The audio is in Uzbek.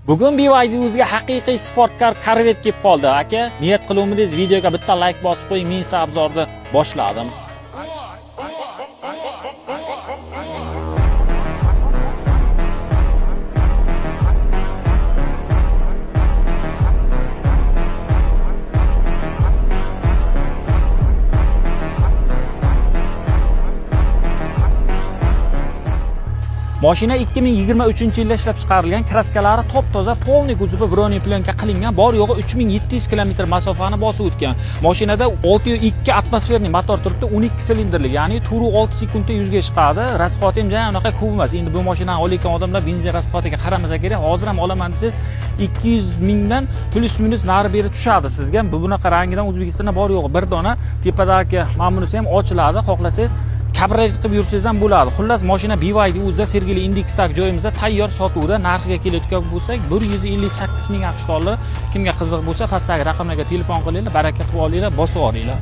Bugun BYD-o'zga haqiqiy sportkar Corvette kelib qoldi, aka. Niyat qiluvmidingiz videoga bitta like bosib qo'ying, men esa obzorni boshladim. Mashina 2023-yilda ishlab chiqarilgan, kraskalari top-toza, polniy kuzovi broneplyonka qilingan, bor yo'g'i 3700 km masofani bosib o'tgan. Mashinada 6.2 atmosferli motor turibdi, 12 silindrli, ya'ni turi 6 sekundda 100 ga chiqadi. Rasxoti ham jana unaqa ko'p emas. Endi bu mashinani olayotgan odamlar benzin rasxotiga qaramasa kerak. Hozir ham olaman desangiz 200 mingdan plus minus nari beri tushadi sizga. Bunaqa rangidan O'zbekistonda bor yo'g'i bir dona, tepadagi ma'munusi ham ochiladi, xohlasangiz kabriolet qilib yursangiz ham bo'ladi. Xullas, mashina BYD o'zida Sergeli indeksdagi joyimizda tayyor sotuvda, narxiga kelayotgan bo'lsak 158 ming AQSh dollar. Kimga qiziq bo'lsa, pastdagi raqamlarga telefon qilinglar, baraka qilib olinglar, bosib olinglar.